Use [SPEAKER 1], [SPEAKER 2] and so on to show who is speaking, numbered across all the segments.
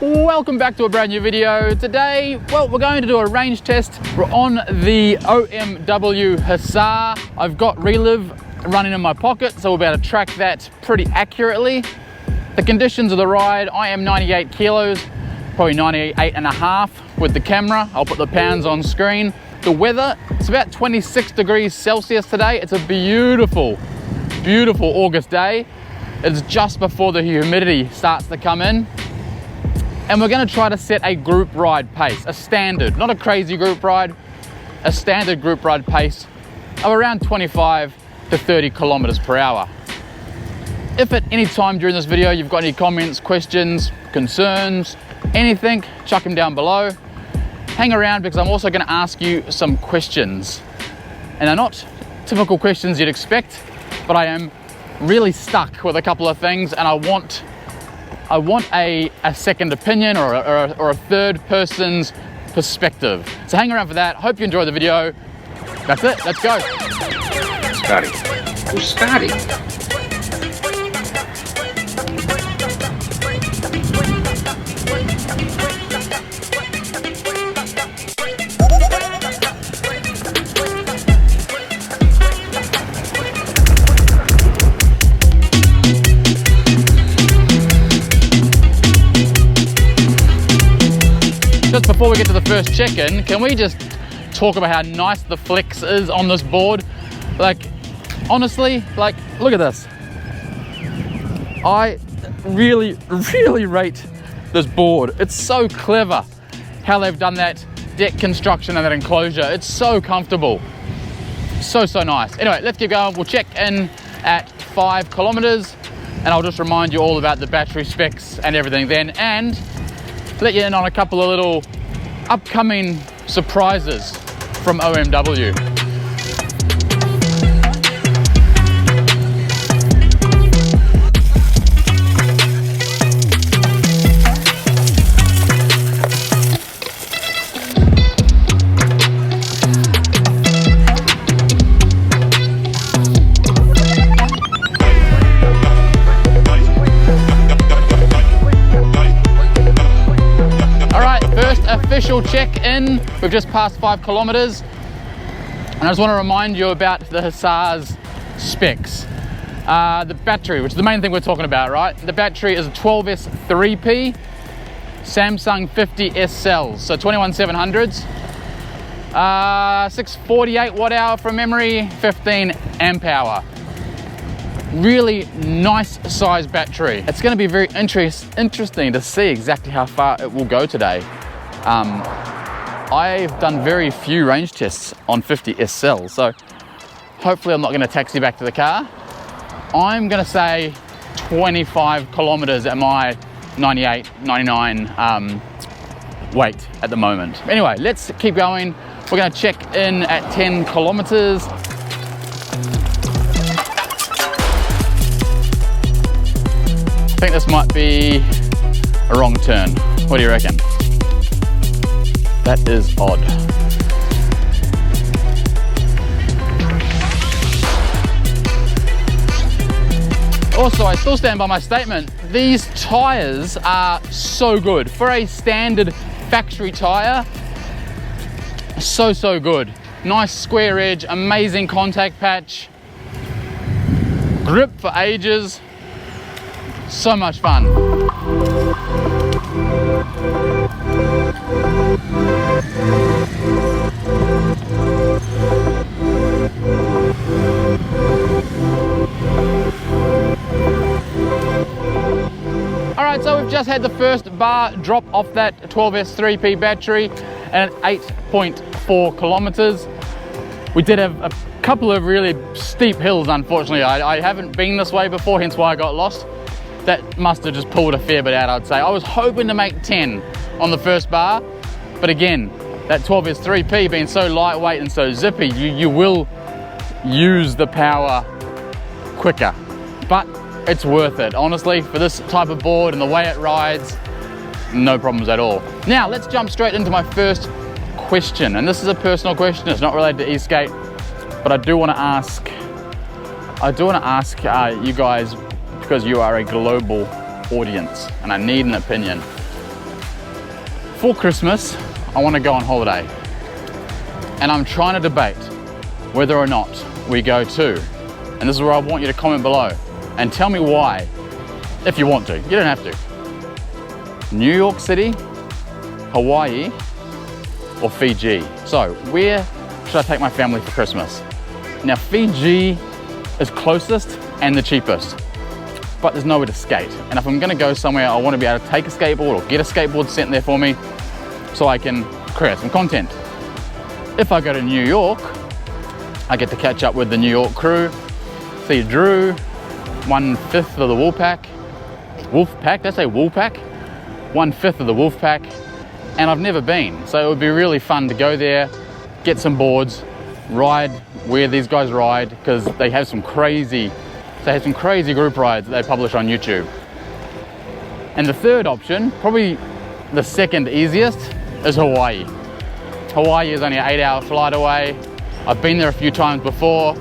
[SPEAKER 1] Welcome back to a brand new video. Today, well, we're going to do a range test. We're on the OMW Hussar. I've got Relive running in my pocket, so we'll be able to track that pretty accurately. The conditions of the ride, I am 98 kilos, probably 98 and a half with the camera. I'll put the pounds on screen. The weather, it's about 26 degrees Celsius today. It's a beautiful, beautiful August day. It's just before the humidity starts to come in. And we're going to try to set a group ride pace, a standard, not a crazy group ride, a standard group ride pace of around 25 to 30 kilometers per hour. If at any time during this video you've got any comments, questions, concerns, anything, chuck them down below. Hang around because I'm also going to ask you some questions. And they're not typical questions you'd expect, but I am really stuck with a couple of things and I want a second opinion or a third person's perspective. So hang around for that. Hope you enjoy the video. That's it, let's go.
[SPEAKER 2] Scotty. Who's Scotty?
[SPEAKER 1] Just before we get to the first check-in, can we just talk about how nice the flex is on this board? Like, honestly, like, look at this. I really rate this board. It's so clever how they've done that deck construction and that enclosure. It's so comfortable. So nice. Anyway, let's keep going. We'll check in at 5 kilometers and I'll just remind you all about the battery specs and everything then, and let you in on a couple of little upcoming surprises from OMW. Official check-in. We've just passed 5 kilometers and I just want to remind you about the Hussar's specs. The battery, which is the main thing we're talking about, right? The battery is a 12S 3P Samsung 50S cells, so 21700s, 648 watt hour from memory, 15 amp hour. Really nice size battery. It's going to be very interesting to see exactly how far it will go today. I've done very few range tests on 50S cells, so hopefully I'm not going to taxi back to the car. I'm going to say 25 kilometers at my 98, 99 weight at the moment. Anyway, let's keep going. We're going to check in at 10 kilometers. I think this might be a wrong turn. What do you reckon? That is odd. Also, I still stand by my statement. These tires are so good. For a standard factory tire, so good. Nice square edge, amazing contact patch, grip for ages, so much fun. Alright, so we've just had the first bar drop off that 12S 3P battery and at 8.4 kilometers. We did have a couple of really steep hills, unfortunately. I haven't been this way before, hence why I got lost. That must have just pulled a fair bit out, I'd say. I was hoping to make 10 on the first bar, but again, that 12S 3P being so lightweight and so zippy, you will use the power quicker. But it's worth it, honestly, for this type of board and the way it rides, no problems at all. Now, let's jump straight into my first question. And this is a personal question, it's not related to e-skate, but I do want to ask you guys, because you are a global audience and I need an opinion. for Christmas, I want to go on holiday. And I'm trying to debate whether or not we go to, and this is where I want you to comment below and tell me why, if you want to. You don't have to. New York City, Hawaii, or Fiji. So where should I take my family for Christmas? Now Fiji is closest and the cheapest, but there's nowhere to skate. And if I'm gonna go somewhere, I want to be able to take a skateboard or get a skateboard sent there for me so I can create some content. If I go to New York, I get to catch up with the New York crew, see Drew, 1/5 of the Wolfpack. Wolfpack, did I say Wolfpack? 1/5 of the Wolfpack, and I've never been. So it would be really fun to go there, get some boards, ride where these guys ride, because they have some crazy group rides that they publish on YouTube. And the third option, probably the second easiest, is Hawaii. Hawaii is only an 8-hour flight away. I've been there a few times before,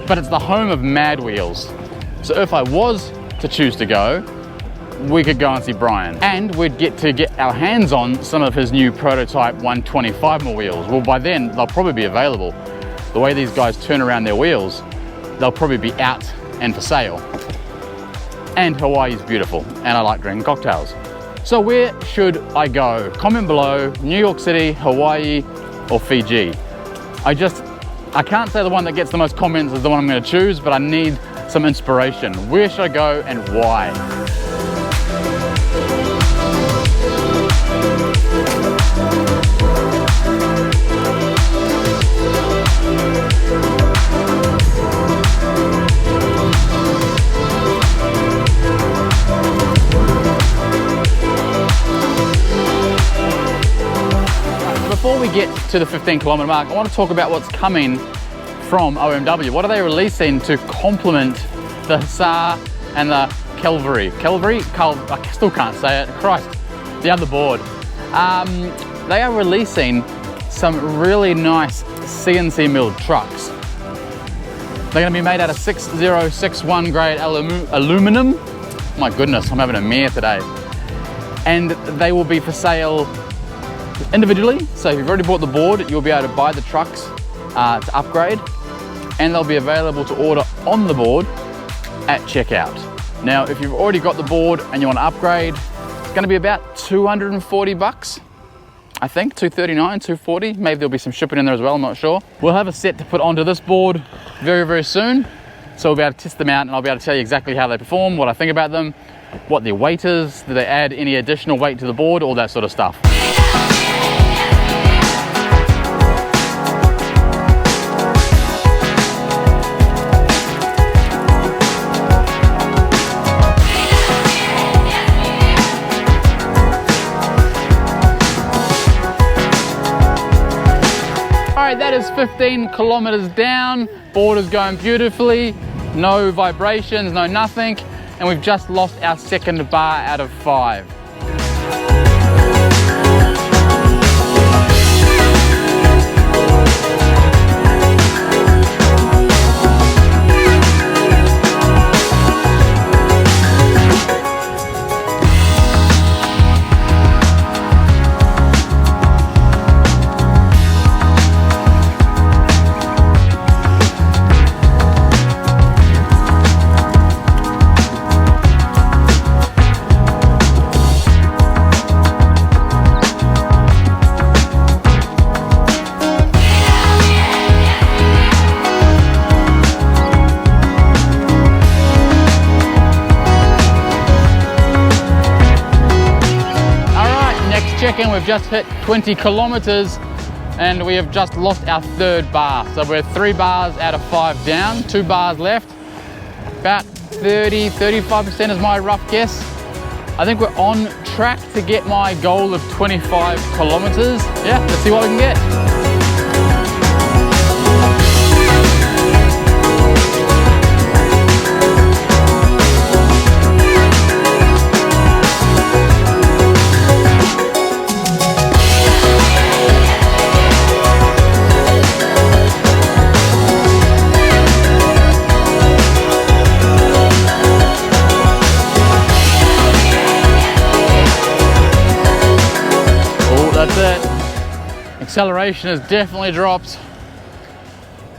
[SPEAKER 1] but it's the home of Mad Wheels. So if I was to choose to go, we could go and see Brian, and we'd get to get our hands on some of his new prototype 125mm wheels. Well, by then they'll probably be available. The way these guys turn around their wheels, they'll probably be out and for sale. And Hawaii's beautiful, and I like drinking cocktails. So where should I go? Comment below, New York City, Hawaii, or Fiji. I can't say the one that gets the most comments is the one I'm gonna choose, but I need some inspiration. Where should I go and why? Before we get to the 15-kilometer mark, I want to talk about what's coming from OMW. What are they releasing to complement the Hussar and the Calvary? I still can't say it. Christ, the other board. They are releasing some really nice CNC milled trucks. They're going to be made out of 6061 grade aluminum. My goodness, I'm having a mare today. And they will be for sale individually. So if you've already bought the board, you'll be able to buy the trucks to upgrade, and they'll be available to order on the board at checkout. Now, if you've already got the board and you want to upgrade, it's going to be about 240 bucks. I think 239, 240. Maybe there'll be some shipping in there as well, I'm not sure. We'll have a set to put onto this board very, very soon. So we'll be able to test them out, and I'll be able to tell you exactly how they perform, what I think about them, what their weight is, do they add any additional weight to the board, all that sort of stuff. Alright, that is 15 kilometers down. Board is going beautifully, no vibrations, no nothing, and we've just lost our second bar out of 5. Check-in, we've just hit 20 kilometers and we have just lost our third bar. So we're 3 bars out of 5 down, 2 bars left. About 30-35% is my rough guess. I think we're on track to get my goal of 25 kilometers. Yeah, let's see what we can get. acceleration has definitely dropped.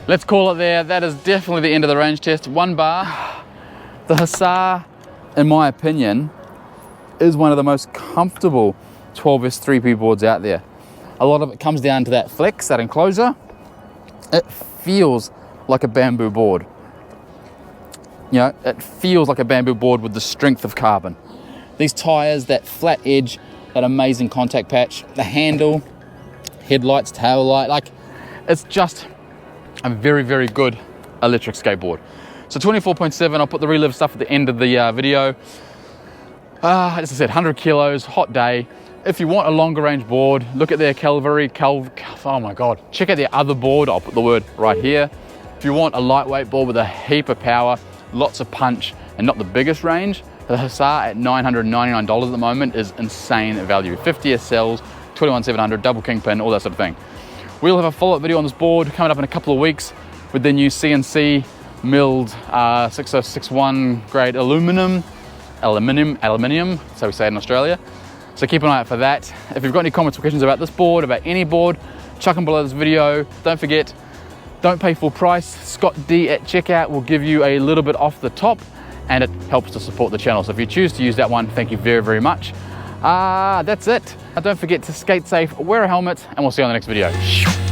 [SPEAKER 1] Let's call it there. That is definitely the end of the range test. 1 bar. The Hussar, in my opinion, is one of the most comfortable 12S 3P boards out there. A lot of it comes down to that flex, that enclosure. It feels like a bamboo board. You know, it feels like a bamboo board with the strength of carbon. These tires, that flat edge, that amazing contact patch, the handle, headlights, tail light, like, it's just a very, very good electric skateboard. So 24.7, I'll put the Relive stuff at the end of the video. As I said, 100 kilos, hot day. If you want a longer range board, look at their oh my God, check out their other board. I'll put the word right here. If you want a lightweight board with a heap of power, lots of punch, and not the biggest range, the Hussar at $999 at the moment is insane value. 50 SLs, 21,700, double kingpin, all that sort of thing. We'll have a follow-up video on this board coming up in a couple of weeks with the new CNC milled 6061 grade aluminium, so we say it in Australia. So keep an eye out for that. If you've got any comments or questions about this board, about any board, chuck them below this video. Don't forget, don't pay full price. Scott D at checkout will give you a little bit off the top, and it helps to support the channel. So if you choose to use that one, thank you very, very much. That's it. Don't forget to skate safe, wear a helmet, and we'll see you on the next video.